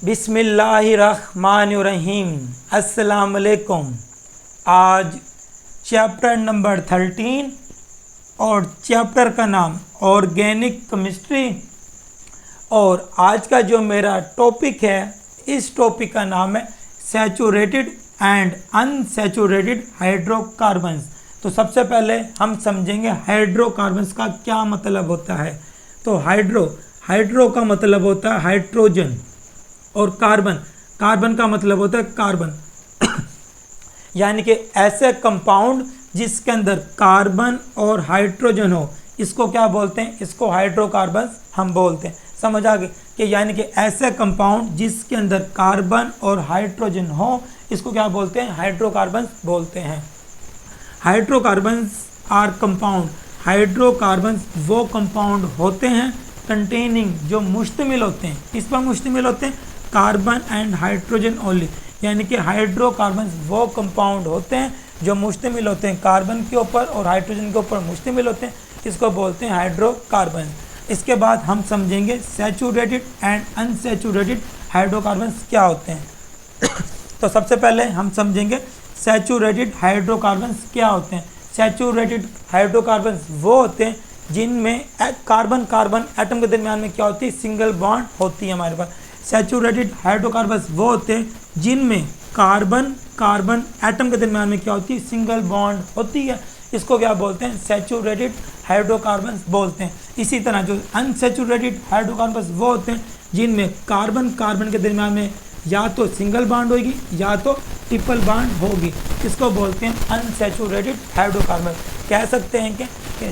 बिस्मिल्लाहिर्रहमानिर्रहीम। अस्सलाम वालेकुम। आज चैप्टर नंबर 13 और चैप्टर का नाम ऑर्गेनिक केमिस्ट्री। और आज का जो मेरा टॉपिक है, इस टॉपिक का नाम है सैचुरेटेड एंड अनसैचुरेटेड हाइड्रोकार्बन्स। तो सबसे पहले हम समझेंगे हाइड्रोकार्बन्स का क्या मतलब होता है। तो हाइड्रो का मतलब होता है हाइड्रोजन, और कार्बन का मतलब होता है कार्बन यानी कि ऐसे कंपाउंड जिसके अंदर कार्बन और हाइड्रोजन हो, इसको क्या बोलते हैं? इसको हाइड्रोकार्बन हम बोलते हैं। समझ आ गई कि यानी कि ऐसे कंपाउंड जिसके अंदर कार्बन और हाइड्रोजन हो, इसको क्या बोलते हैं? हाइड्रोकार्बन बोलते हैं। हाइड्रोकार्बन्स आर कंपाउंड, हाइड्रोकार्बन्स वो कंपाउंड होते हैं कंटेनिंग, जो मुश्तमिल होते हैं, किस पर मुश्तमिल होते हैं? Carbon and hydrogen only. यानी कि हाइड्रोकार्बन्स वो कंपाउंड होते हैं जो मुश्तमिल होते हैं कार्बन के ऊपर और हाइड्रोजन के ऊपर मुश्तमिल होते हैं, इसको बोलते हैं हाइड्रोकार्बन। इसके बाद हम समझेंगे सैचुरेटेड एंड अनसैचुरेटेड हाइड्रोकार्बन्स क्या होते हैं। तो सबसे पहले हम समझेंगे सैचुरेटेड हाइड्रोकार्बन्स क्या होते हैं। सैचुरेटेड हाइड्रोकार्बन्स वो होते हैं जिनमें कार्बन एटम के दरमियान में क्या होती है? सिंगल बॉन्ड होती है हमारे पास। सैचुरेटेड हाइड्रोकार्बन्स वो होते हैं जिनमें कार्बन एटम के दरमियान में क्या होती है? सिंगल बॉन्ड होती है, इसको क्या बोलते हैं? सैचुरेटेड हाइड्रोकार्बन्स बोलते हैं। इसी तरह जो अनसैचुरेटेड हाइड्रोकार्बन्स वो होते हैं जिनमें कार्बन के दरमियान में या तो सिंगल बॉन्ड होगी या तो ट्रिपल बॉन्ड होगी, इसको बोलते हैं अनसैचुरेटेड हाइड्रोकार्बन। कह सकते हैं कि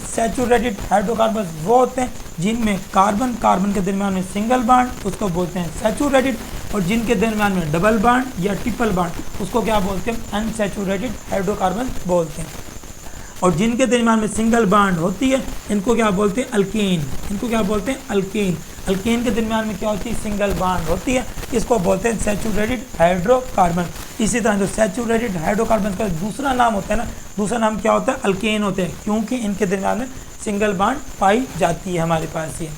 सैचुरेटेड हाइड्रोकार्बन वो होते हैं जिनमें कार्बन के दरमियान में सिंगल बॉन्ड, उसको बोलते हैं सैचुरेटेड, और जिनके दरमियान में डबल बॉन्ड या ट्रिपल बॉन्ड, उसको क्या बोलते हैं? अनसैचुरेटेड हाइड्रोकार्बन बोलते हैं। और जिनके दरमियान में सिंगल बॉन्ड होती है, इनको क्या बोलते हैं? अल्कीन। इनको क्या बोलते हैं? अल्कीन। अल्कीन के दरमियान में क्या होती है? सिंगल बॉन्ड होती है, इसको बोलते हैं सैचुरेटेड हाइड्रोकार्बन। इसी तरह जो सैचुरेटेड हाइड्रोकार्बन का दूसरा नाम होता है ना, दूसरा नाम क्या होता है? अल्केन होते हैं, क्योंकि इनके दरमियान में सिंगल बॉन्ड पाई जाती है हमारे पास ये।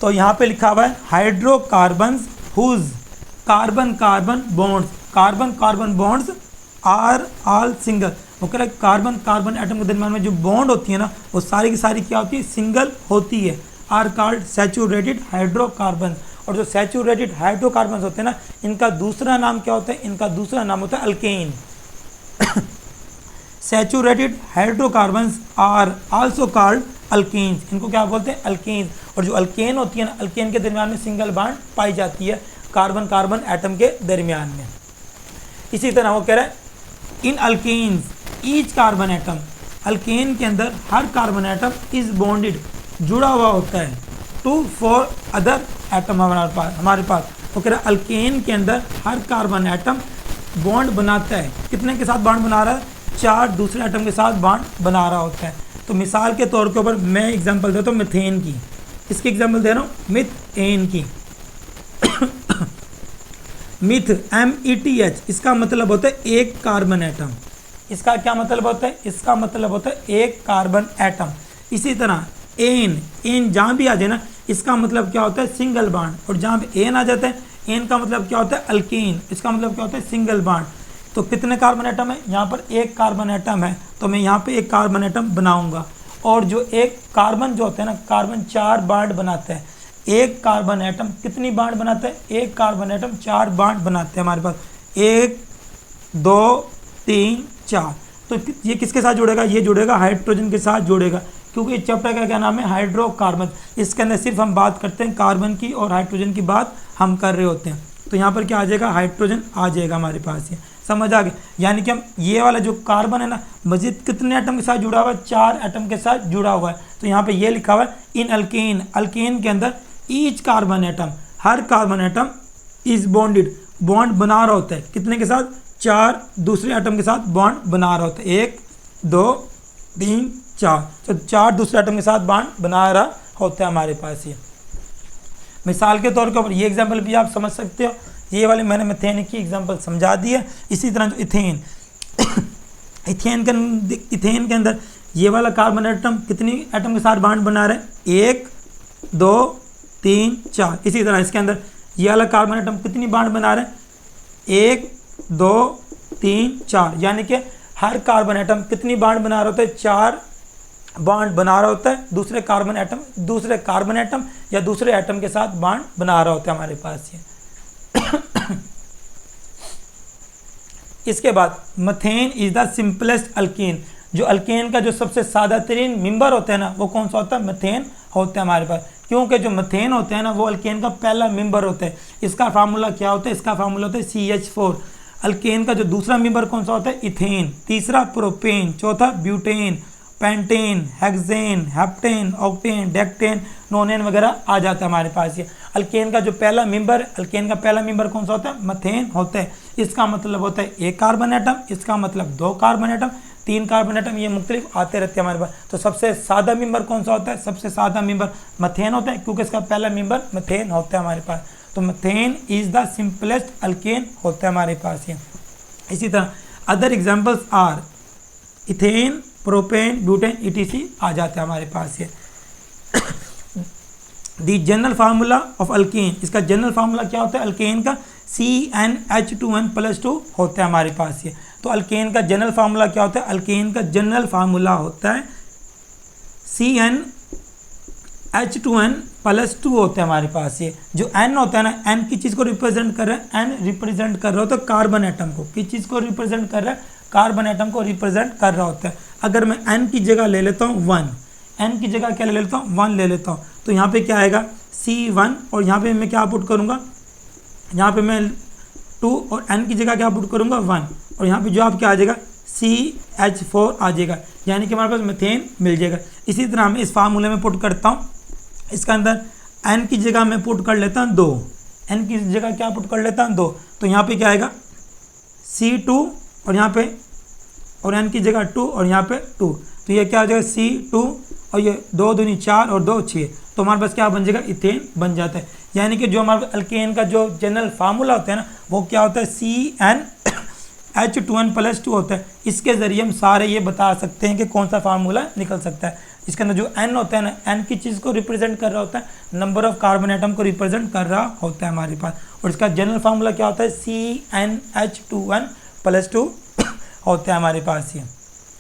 तो यहाँ पे लिखा हुआ है hydrocarbons whose carbon bonds are all single. वो कह रहा है कार्बन एटम के दरमियान में जो बॉन्ड होती है ना, वो सारी की सारी क्या होती है? सिंगल होती है। Are called saturated hydrocarbon. और जो सैचुरेटेड हाइड्रोकार्बन होते हैं ना, इनका दूसरा नाम क्या होता है? इनका दूसरा नाम होता है alkane. Saturated hydrocarbons are also called alkanes. इनको क्या बोलते हैं? अल्केन्स। और जो अल्केन होती है ना, अल्केन के दरमियान में सिंगल बॉन्ड पाई जाती है कार्बन एटम के दरमियान में। इसी तरह वो कह रहा है in alkanes each carbon atom, alkane के अंदर हर कार्बन एटम इज बॉन्डेड, जुड़ा हुआ होता है, टू फॉर अदर एटम हमारे पास। वो कह रहा है अल्केन के अंदर हर कार्बन एटम बॉन्ड बनाता है। कितने के साथ बॉन्ड बना रहा है? 4 दूसरे एटम के साथ बॉन्ड बना रहा होता है। तो मिसाल के तौर के ऊपर मैं एग्जांपल देता हूँ मीथेन की, इसकी एग्जांपल दे रहा हूँ मीथेन की। मिथ METH, इसका मतलब होता है एक कार्बन एटम। इसका क्या मतलब होता है? इसका मतलब होता है एक कार्बन एटम। इसी तरह एन जहाँ भी आ जाए ना, इसका मतलब क्या होता है? Single bond. और जहाँ भी एन आ जाता है, एन का मतलब क्या होता है? अल्केन। इसका मतलब क्या होता है? Single bond. तो कितने कार्बन एटम है? यहाँ पर एक कार्बन एटम है, तो मैं यहाँ पे एक कार्बन एटम बनाऊंगा। और जो एक कार्बन जो होता है ना, कार्बन 4 बॉन्ड बनाता है। एक कार्बन एटम कितनी बॉन्ड बनाता है? एक कार्बन एटम 4 बॉन्ड बनाते हैं हमारे पास। 1 2 3 4। तो ये किसके साथ जुड़ेगा? ये जुड़ेगा हाइड्रोजन के साथ जुड़ेगा, क्योंकि इस चैप्टर का क्या नाम है? हाइड्रोकार्बन। इसके अंदर सिर्फ हम बात करते हैं कार्बन की और हाइड्रोजन की बात हम कर रहे होते हैं। तो यहाँ पर क्या आ जाएगा? हाइड्रोजन आ जाएगा हमारे पास। ये समझ आ गया? यानी कि हम ये वाला जो कार्बन है ना, मजीद कितने एटम के साथ जुड़ा हुआ है? 4 एटम के साथ जुड़ा हुआ है। तो यहाँ पे ये लिखा हुआ है इन अल्केन, अल्केन के अंदर each carbon atom, her carbon atom is bonded, bond बना रहा होता है। कितने के साथ? 4 दूसरे एटम के साथ बॉन्ड बना रहा होता है। 1 2 3 4। तो 4 दूसरे एटम के साथ बॉन्ड बना रहा होता है हमारे पास। ये मिसाल के तौर के ऊपर ये एग्जाम्पल भी आप समझ सकते हो। ये वाले मैंने मीथेन की एग्जाम्पल समझा दी है। इसी तरह जो इथेन के अंदर ये वाला कार्बन एटम कितनी एटम के साथ बॉन्ड बना रहे हैं? 1 2 3 4। इसी तरह इसके अंदर ये वाला कार्बन एटम कितनी बॉन्ड बना रहे हैं 1 2 3 4, यानी कि हर कार्बन एटम कितनी बॉन्ड बना रहा होता है 4 बॉन्ड बना रहा होता है दूसरे कार्बन एटम या दूसरे एटम के साथ बॉन्ड बना रहा होता है हमारे पास ये। इसके बाद मथेन इज द सिंपलेस्ट अल्केन, जो अल्केन का जो सबसे सादा तरीन मेंबर होता है ना वो कौन सा होता है मथेन होता है हमारे पास, क्योंकि जो मथेन होता है ना वो अल्केन का पहला मेंबर होता है। इसका फार्मूला क्या होता है, इसका फार्मूला होता है CH4। अल्केन का जो दूसरा मेंबर कौन सा होता है इथेन, तीसरा प्रोपेन, चौथा butane, pentane, hexane, heptane, octane, decane, nonane वगैरह आ जाता है हमारे पास ये। अल्केन का पहला मेंबर कौन सा होता है मथेन होता है। इसका मतलब होता है 1 कार्बन एटम, इसका मतलब 2 कार्बन एटम, 3 कार्बन एटम, ये मुख्तलिफ आते रहते हैं हमारे पास। तो सबसे सादा मेंबर कौन सा होता है, सबसे सादा मेंबर मथेन होता है, क्योंकि इसका पहला मेंबर मथेन होता है हमारे पास। तो methane is the simplest alkane होता है हमारे पास ये। इसी तरह other examples are ethane, propane, butane, ETC आ जाते हैं हमारे पास ये। The general formula of alkane, इसका जनरल फार्मूला क्या होता है अल्केन का CnH2n+2 होता है हमारे पास ये। तो अल्केन का जनरल फार्मूला क्या होता है, अल्केन का जनरल फार्मूला होता है CnH2n+2 होता है हमारे पास ये। जो N होता है ना, N किस चीज़ को रिप्रेजेंट कर रहा है, N रिप्रेजेंट कर रहा होता है कार्बन एटम को। किस चीज़ को रिप्रेजेंट कर रहा है, कार्बन एटम को रिप्रेजेंट कर रहा होता है। अगर मैं N की जगह ले लेता हूँ 1, N की जगह क्या ले लेता हूँ 1 ले लेता हूँ, तो यहाँ पे क्या आएगा C1, और यहाँ पे मैं क्या पुट करूँगा, यहाँ पे मैं 2 और N की जगह क्या पुट करूँगा 1, और यहाँ पे जो आप क्या आ जाएगा CH4 आ जाएगा, यानी कि हमारे पास मीथेन मिल जाएगा। इसी तरह मैं इस फार्मूले में पुट करता हूँ, इसका अंदर N की जगह मैं पुट कर लेता हूँ 2, N की जगह क्या पुट कर लेता हूँ 2, तो यहाँ पे क्या आएगा C2, और यहाँ पे और N की जगह 2 और यहाँ पे 2, तो ये क्या हो जाएगा C2, और ये 2 दूनी 4 और 2 6, तो हमारे पास क्या बन जाएगा इथेन बन जाता है। यानी कि जो हमारे अल्केन का जो जनरल फार्मूला होता है ना वो क्या होता है CnH2n+2 होता है। इसके ज़रिए हम सारे ये बता सकते हैं कि कौन सा फार्मूला निकल सकता है। इसके अंदर जो N होता है ना, N की चीज़ को रिप्रेजेंट कर रहा होता है, नंबर ऑफ कार्बन एटम को रिप्रेजेंट कर रहा होता है हमारे पास, और इसका जनरल फार्मूला क्या होता है CnH2n+2 होता है हमारे पास ये।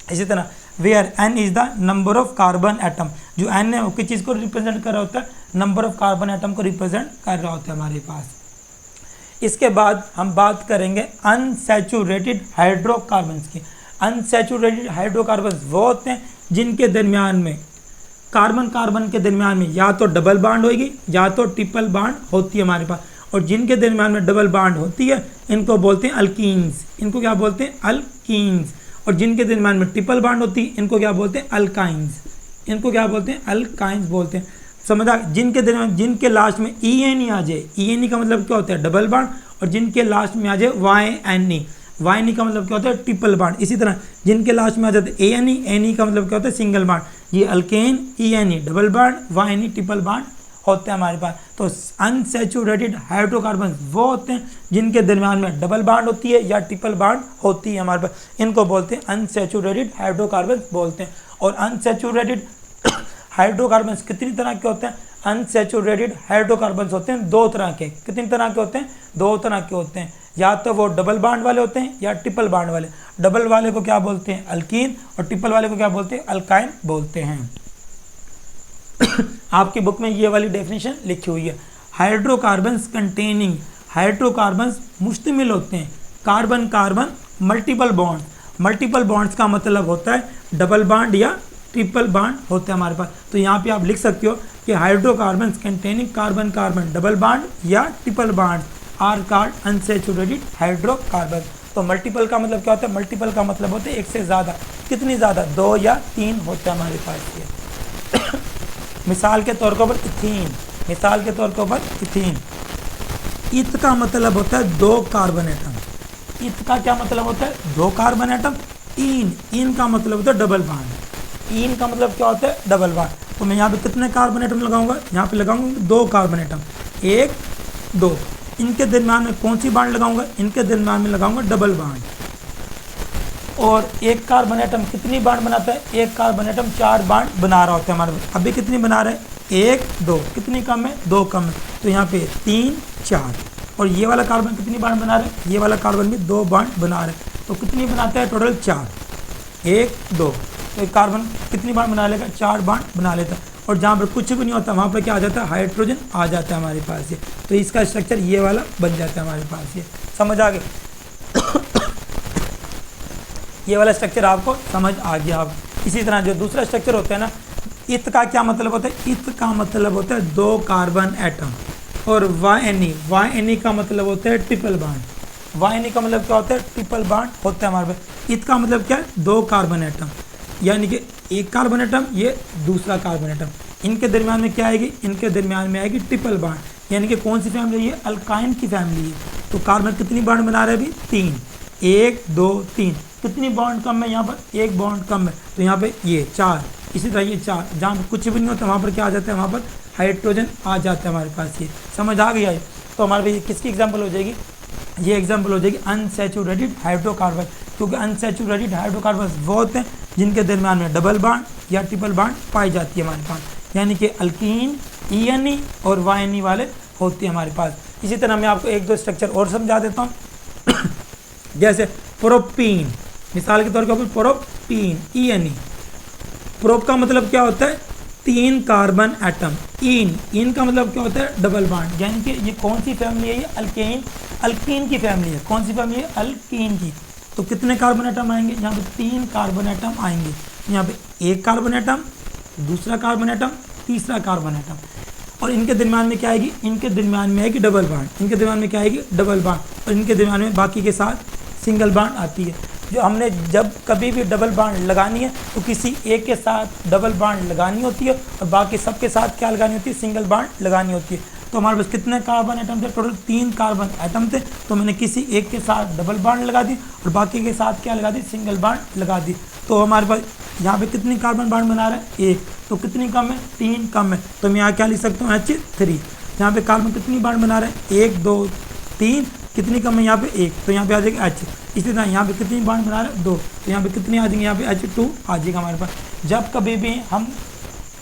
इसी तरह where N is the number of carbon atom, जो N है वो किस चीज़ को रिप्रेजेंट कर रहा होता है, नंबर ऑफ कार्बन एटम को रिप्रेजेंट कर रहा होता है हमारे पास। इसके बाद हम बात करेंगे अनसैचुरेटेड हाइड्रोकार्बन्स की। अनसैचुरेटेड हाइड्रोकार्बन्स वो होते हैं जिनके दरमियान में कार्बन के दरमियान में या तो डबल बॉन्ड होगी या तो ट्रिपल बॉन्ड होती है हमारे पास, और जिनके दरमियान में डबल बॉन्ड होती है इनको बोलते हैं अल्कीन्स। इनको क्या बोलते हैं अल्कीन्स। और जिनके दरमियान में ट्रिपल बॉन्ड होती है इनको क्या बोलते हैं अल्काइंस। इनको क्या बोलते हैं अल्काइंस बोलते हैं। समझा, जिनके दरमियान जिनके लास्ट में ENE आ जाए, ENE का मतलब क्या होता है डबल बॉन्ड, और जिनके लास्ट में आ जाए YNE, YNE का मतलब क्या होता है ट्रिपल बॉन्ड। इसी तरह जिनके लास्ट में आ जाते हैं ANE, ANE का मतलब क्या होता है सिंगल बॉन्ड। ये alkane ENE double bond, YNE triple bond होते हैं हमारे पास। तो अनसैचुरेटेड हाइड्रोकार्बन वो होते हैं जिनके दरमियान में डबल बॉन्ड होती है या ट्रिपल बॉन्ड होती है हमारे पास, इनको बोलते हैं अनसैचुरेटेड हाइड्रोकार्बन बोलते हैं। और अनसैचुरेटेड हाइड्रोकार्बन्स कितनी तरह के होते हैं, अनसैचुरेटेड हाइड्रोकार्बन्स होते हैं 2 तरह के। कितनी तरह के होते हैं, 2 तरह के होते हैं, या तो वो डबल बॉन्ड वाले होते हैं या ट्रिपल बॉन्ड वाले। डबल वाले को क्या बोलते हैं अल्कीन, और ट्रिपल वाले को क्या बोलते हैं अल्काइन बोलते हैं। आपकी बुक में ये वाली डेफिनेशन लिखी हुई है। हाइड्रोकार्बन्स कंटेनिंग, हाइड्रोकार्बन्स मुश्तमिल होते हैं carbon carbon multiple bond. Multiple bonds का मतलब होता है डबल बॉन्ड या ट्रिपल बॉन्ड होते हैं हमारे पास। तो यहाँ पे आप लिख सकते हो कि hydrocarbons containing carbon carbon double bond या triple bond are called unsaturated hydrocarbon. तो मल्टीपल का मतलब क्या होता है, मल्टीपल का मतलब होता है एक से ज़्यादा। कितनी ज़्यादा, 2 या 3 होते हैं हमारे पास ये। मिसाल के तौर के ऊपर इथीन, मिसाल के तौर के ऊपर इथीन, इत का मतलब होता है 2 कार्बन एटम। इत का क्या मतलब होता है 2 कार्बन एटम। इन का मतलब होता है डबल बॉन्ड। इन का मतलब क्या होता है डबल बॉन्ड। तो मैं यहाँ पे कितने कार्बन एटम लगाऊंगा, यहाँ पे लगाऊंगा 2 कार्बन एटम, 1 2। इनके दरम्यान में कौन सी बॉन्ड लगाऊंगा, इनके दरम्यान में लगाऊंगा डबल बॉन्ड। और एक कार्बन एटम कितनी बॉन्ड बनाता है, एक कार्बन एटम 4 बॉन्ड बना रहा होता है हमारे पास। अभी कितनी बना रहा है, 1 2, कितनी कम है? 2 कम है, तो यहाँ पे 3 4। और ये वाला कार्बन कितनी बॉन्ड बना रहा है? ये वाला कार्बन भी 2 बॉन्ड बना रहा है, तो कितनी बनाता है? टोटल 4, 1 2। तो एक कार्बन कितनी बॉन्ड बना लेगा? 4 बॉन्ड बना लेता है। और जहाँ पर कुछ भी नहीं होता वहाँ पर क्या आ जाता है? हाइड्रोजन आ जाता है हमारे पास ये। तो इसका स्ट्रक्चर ये वाला बन जाता है हमारे पास ये। समझ आ गए? ये वाला स्ट्रक्चर आपको समझ आ गया। आप इसी तरह जो दूसरा स्ट्रक्चर होता है ना, इत का क्या मतलब होता है? इत का मतलब होता है 2 कार्बन एटम। और YNE का मतलब होता है ट्रिपल बॉन्ड। YNE का मतलब क्या होता है? ट्रिपल बॉन्ड होता है हमारे पास। इत का मतलब क्या है? 2 कार्बन एटम, यानी कि एक कार्बन एटम, ये दूसरा कार्बन एटम, इनके दरमियान में क्या आएगी? इनके दरमियान में आएगी ट्रिपल बॉन्ड। यानी कि कौन सी फैमिली है? अल्काइन की फैमिली है। तो कार्बन कितनी बॉन्ड बना रहे हैं अभी? 3, 1 2 3। कितनी बॉन्ड कम है? यहाँ पर 1 बॉन्ड कम है, तो यहाँ पे ये 4। इसी तरह ये 4, जहाँ पर कुछ भी नहीं होता वहाँ पर क्या आ जाता है? वहाँ पर हाइड्रोजन आ जाता है हमारे पास ये। समझ आ गया है? तो हमारे पास ये किसकी एग्जाम्पल हो जाएगी? ये एग्जाम्पल हो जाएगी अनसैचुरेटेड हाइड्रोकार्बन, क्योंकि अनसैचुरेटेड हाइड्रोकार्बन वो होते हैं जिनके दरमियान में डबल बॉन्ड या ट्रिपल बॉन्ड पाई जाती है हमारे पास, यानी कि अल्कीन, ENE और YNE वाले होते हैं हमारे पास। इसी तरह मैं आपको 1 2 स्ट्रक्चर और समझा देता हूँ। जैसे प्रोपीन, मिसाल के तौर पर प्रोपीन, ENE। प्रोप का मतलब क्या होता है? 3 कार्बन एटम। इन का मतलब क्या होता है? डबल बॉन्ड, यानी कि ये कौन सी फैमिली है? ये अल्कीन की फैमिली है। कौन सी फैमिली है? अल्कीन की। तो कितने कार्बन एटम आएंगे? यहाँ पे 3 कार्बन एटम आएंगे। यहाँ पे 1 कार्बन एटम, दूसरा कार्बन एटम, तीसरा कार्बन एटम। और इनके दरमियान में क्या आएगी? इनके दरमियान में आएगी डबल बॉन्ड। इनके दरमियान में क्या आएगी? Double bond. और इनके दरमियान में बाकी के साथ सिंगल बॉन्ड आती है। जो हमने जब कभी भी डबल बॉन्ड लगानी है तो किसी एक के साथ डबल बॉन्ड लगानी होती है और बाकी सबके साथ क्या लगानी होती है? सिंगल बॉन्ड लगानी होती है। तो हमारे पास कितने कार्बन एटम थे? टोटल 3 कार्बन एटम थे। तो मैंने किसी एक के साथ डबल बॉन्ड लगा दी और बाकी के साथ क्या लगा दी? सिंगल बॉन्ड लगा दी। तो हमारे पास यहाँ पे कितनी कार्बन बॉन्ड बना रहा है? 1। तो कितनी कम है? 3 कम है। तो मैं यहाँ क्या लिख सकता हूँ? H3। यहाँ पे कार्बन कितनी बॉन्ड बना रहा है? 1 2 3। कितनी कम है? यहाँ पे 1, तो यहाँ पे आ जाएगा H। इसी तरह यहाँ पे कितनी बॉन्ड बना रहा है? 2, तो यहाँ पे कितनी आ जाएंगे? यहाँ पे H2 आ जाएगा हमारे पास। जब कभी भी हम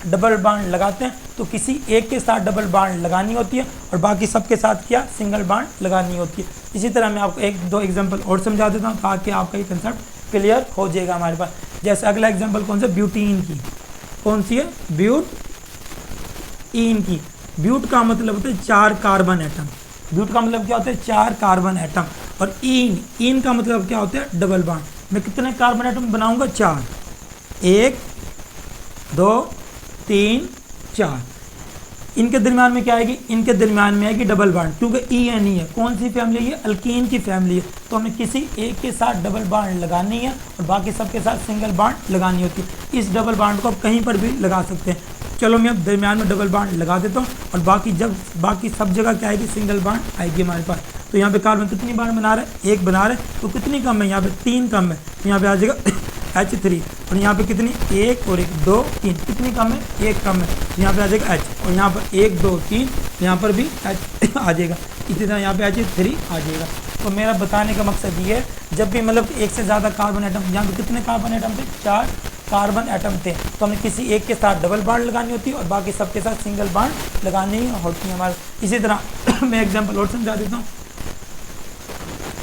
डबल बॉन्ड लगाते हैं तो किसी एक के साथ डबल बॉन्ड लगानी होती है और बाकी सबके साथ क्या? सिंगल बॉन्ड लगानी होती है। इसी तरह मैं आपको 1 2 एग्जांपल और समझा देता हूँ ताकि आपका ये कंसेप्ट क्लियर हो जाएगा हमारे पास। जैसे अगला एग्जांपल कौन सा? ब्यूटीन की। कौन सी है? ब्यूटीन की। ब्यूट का मतलब होता है 4 कार्बन एटम। ब्यूट का मतलब क्या होता है? 4 कार्बन एटम। और इन का मतलब क्या होता है? Double bond. मैं कितने कार्बन एटम बनाऊंगा? 4, 1 2 3 4। इनके दरमियान में क्या आएगी? इनके दरमियान में आएगी डबल बॉन्ड, क्योंकि ENE है। कौन सी फैमिली है? अल्कीन की फैमिली है। तो हमें किसी एक के साथ डबल बॉन्ड लगानी है और बाकी सबके साथ सिंगल बॉन्ड लगानी होती है। इस डबल बॉन्ड को आप कहीं पर भी लगा सकते हैं। चलो मैं अब दरमियान में डबल बॉन्ड लगा देता हूँ और बाकी सब जगह क्या आएगी? सिंगल बॉन्ड आएगी हमारे पास। तो यहाँ पे कार्बन कितनी बॉन्ड बना रहा है? 1 बना रहे हैं। तो कितनी कम है? यहाँ पे 3 कम है, तो यहाँ पे आ जाएगा H3। और यहाँ पे कितनी? 1 और 1 2 3। कितनी कम है? 1 कम है, तो यहाँ पे आ जाएगा H। और यहाँ पर 1 2 3, यहाँ पर भी H आ जाएगा। इसी तरह यहाँ पे H3 आ जाएगा। तो मेरा बताने का मकसद ये है, जब भी मतलब एक से ज़्यादा कार्बन एटम, यहाँ पे कितने कार्बन एटम थे? 4 कार्बन एटम थे। तो हमें किसी एक के साथ डबल बॉन्ड लगानी होती है और बाकी सबके साथ सिंगल बॉन्ड लगानी होती है हमारे। इसी तरह मैं एग्जांपल और समझा देता हूँ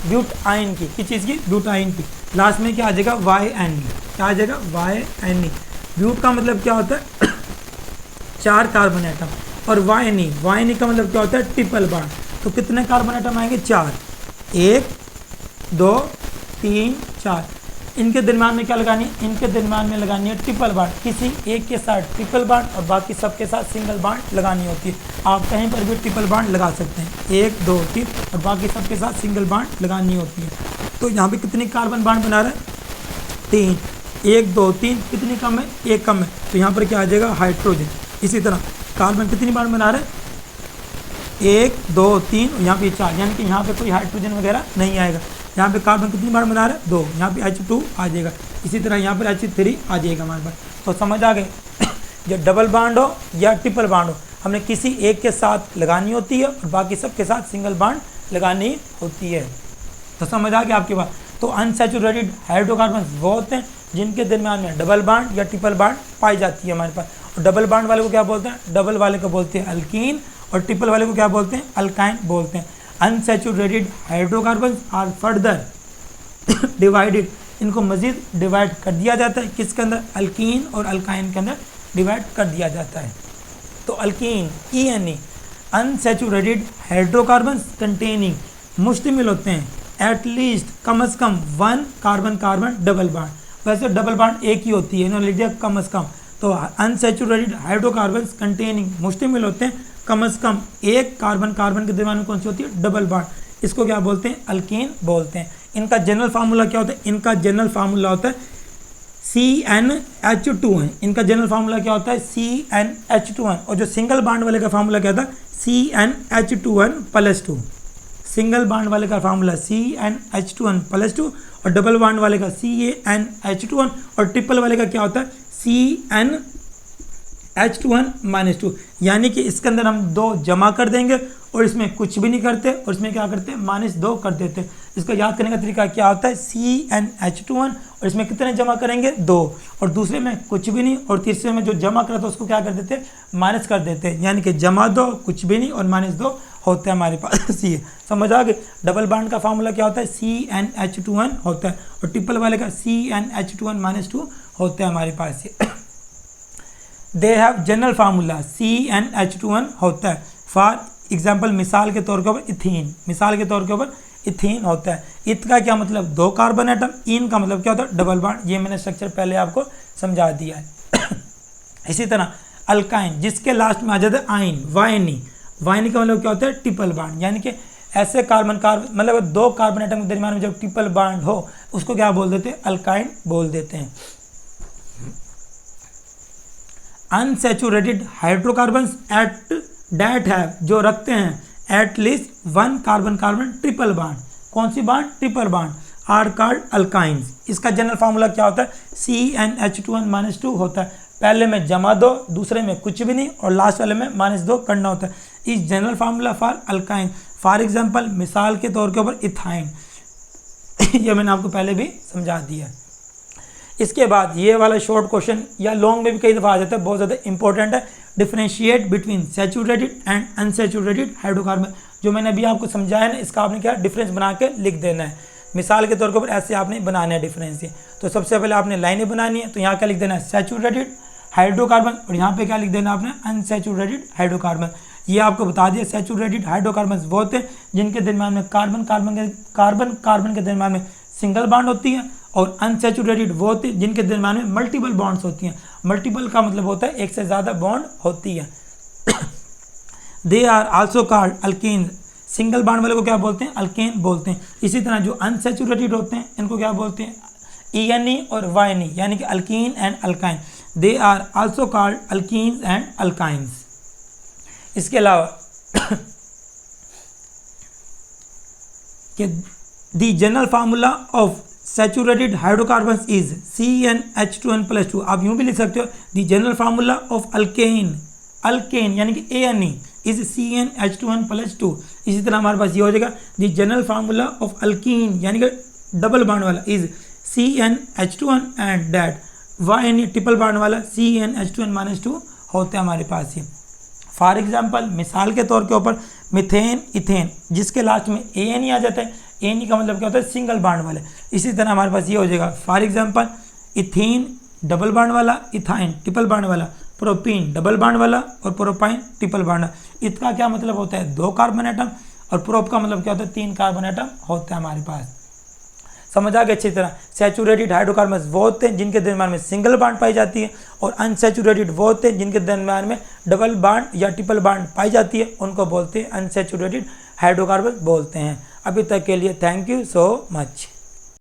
ब्यूटाइन की। किस चीज़ की? ब्यूटाइन की। लास्ट में क्या आ जाएगा? YNE। क्या आ जाएगा? YNE। ब्यूट का मतलब क्या होता है? 4 कार्बन एटम। और YNE का मतलब क्या होता है? Triple bond. तो कितने कार्बन एटम आएंगे? 4, 1 2 3 4। इनके दरमियान में क्या लगानी है? इनके दरमियान में लगानी है ट्रिपल बॉन्ड। किसी एक के साथ ट्रिपल बॉन्ड और बाकी सबके साथ सिंगल बॉन्ड लगानी होती है। आप कहीं पर भी ट्रिपल बॉन्ड लगा सकते हैं, 1 2 3, और बाकी सबके साथ सिंगल बॉन्ड लगानी होती है। तो यहाँ पे कितनी कार्बन बॉन्ड बना रहा है? 3, 1 2 3। कितनी कम है? 1 कम है, तो यहाँ पर क्या आ जाएगा? हाइड्रोजन। इसी तरह कार्बन कितनी बॉन्ड बना रहा है? 1 2 3, यहाँ पे 4, यानी कि यहाँ पे कोई हाइड्रोजन वगैरह नहीं आएगा। यहाँ पे कार्बन कितनी बार बना रहा है? 2, यहाँ पे H2 आ जाएगा। इसी तरह यहाँ पर H3 आ जाएगा हमारे पास। तो समझ आ गए? जब डबल बॉन्ड हो या ट्रिपल बॉन्ड हो, हमें किसी एक के साथ लगानी होती है और बाकी सब के साथ सिंगल बॉन्ड लगानी होती है। तो समझ आ गया आपकी बात? तो अनसैचुरेटेड हाइड्रोकार्बन वो होते हैं जिनके दरमियान में डबल बॉन्ड या ट्रिपल बॉन्ड पाई जाती है हमारे पास। और डबल बॉन्ड वाले को क्या बोलते हैं? डबल वाले को बोलते हैं अल्कीन, और ट्रिपल वाले को क्या बोलते हैं? अल्काइन बोलते हैं। Unsaturated hydrocarbon are further divided, इनको मज़ीद डिवाइड कर दिया जाता है किसके अंदर? अल्कीन और अल्काइन के अंदर डिवाइड कर दिया जाता है। तो alkyne ENE unsaturated hydrocarbon containing मुश्तमिल होते हैं एटलीस्ट कम अज़ कम 1 कार्बन कार्बन डबल बॉन्ड। वैसे डबल बॉन्ड एक ही होती है, इन्होंने लिख दिया कम अज़ कम। तो अनसैचुरेटेड हाइड्रोकार्बन कंटेनिंग मुश्तमिल होते हैं कम अज़ कम एक कार्बन कार्बन के दरमियान में कौन सी होती है? Double bond. इसको क्या बोलते हैं? अल्कीन बोलते हैं। इनका जनरल फार्मूला क्या होता है? इनका जनरल फार्मूला होता है CnH2 है। इनका जनरल फार्मूला क्या होता है? CnH2n। और जो सिंगल बॉन्ड वाले का फार्मूला क्या था? CnH2n+2। सिंगल बॉन्ड वाले का फार्मूला CnH2n+2 और डबल बॉन्ड वाले का CnH2n, और ट्रिपल वाले का क्या होता है? CnH2n-2। यानी कि इसके अंदर हम 2 जमा कर देंगे और इसमें कुछ भी नहीं करते, और इसमें क्या करते हैं? -2 कर देते। इसको याद करने का तरीका क्या होता है? CnH2n, और इसमें कितने जमा करेंगे? 2, और दूसरे में कुछ भी नहीं, और तीसरे में जो जमा करा था उसको क्या कर देते हैं? माइनस कर देते हैं। यानी कि जमा 2, कुछ भी नहीं, और -2 होते हैं हमारे पास। ये समझ आ गए? डबल बॉन्ड का फार्मूला क्या होता है? CnH2n होता है, और ट्रिपल वाले का CnH2n-2 होता है हमारे पास। ये they have general formula CnH2n होता है। फॉर एग्जाम्पल, मिसाल के तौर के ऊपर इथीन, मिसाल के तौर के ऊपर इथीन होता है। इत का क्या मतलब? 2 कार्बन एटम। इन का मतलब क्या होता है? Double bond. ये मैंने स्ट्रक्चर पहले आपको समझा दिया है। इसी तरह अल्काइन, जिसके लास्ट में आ जाता है आइन, वाइनी। वाइनी का मतलब क्या होता है? Triple bond. यानी कि ऐसे कार्बन मतलब 2 कार्बन एटम के दरमियान में जब ट्रिपल बॉन्ड हो उसको क्या बोल देते हैं? अल्काइन बोल देते हैं। अनसैचुरेटेड हाइड्रोकार्बन्स एट डेट है, जो रखते हैं at least 1 carbon carbon triple bond. कौन सी bond? Triple bond. Are called alkynes. इसका जनरल फार्मूला क्या होता है? CnH2n-2 होता है। पहले में जमा 2, दूसरे में कुछ भी नहीं, और लास्ट वाले में -2 करना होता है। इस general formula for alkyne. For example, मिसाल के तौर के ऊपर इथाइन। ये मैंने आपको पहले भी समझा दिया है। इसके बाद ये वाला शॉर्ट क्वेश्चन या लॉन्ग में भी कई दफ़ा आ जाता है, बहुत ज़्यादा इंपॉर्टेंट है। Differentiate between saturated and unsaturated hydrocarbon. जो मैंने अभी आपको समझाया ना, इसका आपने क्या डिफरेंस बना के लिख देना है। मिसाल के तौर के ऊपर ऐसे आपने बनाना है डिफरेंस। तो सबसे पहले आपने लाइनें बनानी है। तो यहाँ क्या लिख देना है? सैचुरेटेड हाइड्रोकार्बन, और यहाँ पे क्या लिख देना आपने? Unsaturated hydrocarbon. ये आपको बता दिया, सैचुरेटेड हाइड्रोकार्बन वो होते हैं जिनके दरमियान में कार्बन कार्बन के दरमियान में सिंगल बॉन्ड होती है, और अनसैचुरेटेड वो होते हैं जिनके दरमियान में मल्टीपल बॉन्ड्स होती हैं। मल्टीपल का मतलब होता है एक से ज़्यादा बॉन्ड होती है। They are also called alkane. Single bond वाले को क्या बोलते हैं? अल्केन बोलते हैं। इसी तरह जो अनसैचुरेटेड होते हैं इनको क्या बोलते हैं? ENE और YNE, यानी कि alkene and alkyne. They are also called alkenes and alkynes. इसके अलावा the general formula of saturated hydrocarbons is CnH2n+2। आप यूँ भी लिख सकते हो, the general formula of alkane, alkane यानी कि ANE इज CnH2n+2। इसी तरह हमारे पास ये हो जाएगा, the general formula of alkyne यानी कि डबल बॉन्ड वाला is CnH2n and that YNE triple bond वाला CnH2n-2 होते हैं हमारे पास ये। फॉर एग्जाम्पल, मिसाल के तौर के ऊपर मिथेन, इथेन, जिसके लास्ट में ANE आ जाता है। ANE का मतलब क्या होता है? सिंगल बॉन्ड वाले। इसी तरह हमारे पास ये हो जाएगा, for example ethene double bond वाला, इथाइन ट्रिपल बॉन्ड वाला, प्रोपीन डबल बॉन्ड वाला, और प्रोपाइन ट्रिपल बॉन्ड। इसका क्या मतलब होता है? 2 कार्बन एटम, और प्रोप का मतलब क्या होता है? 3 कार्बन एटम होता है हमारे पास। समझ आ गया अच्छी तरह? सैचुरेटेड हाइड्रोकार्बन्स वो होते हैं जिनके दरमियान में सिंगल बॉन्ड पाई जाती है, और अनसैचुरेटेड वो होते हैं जिनके दरमियान में डबल बॉन्ड या ट्रिपल बॉन्ड पाई जाती है, उनको बोलते हैं अनसैचुरेटेड हाइड्रोकार्बन बोलते हैं। अभी तक के लिए थैंक यू सो मच।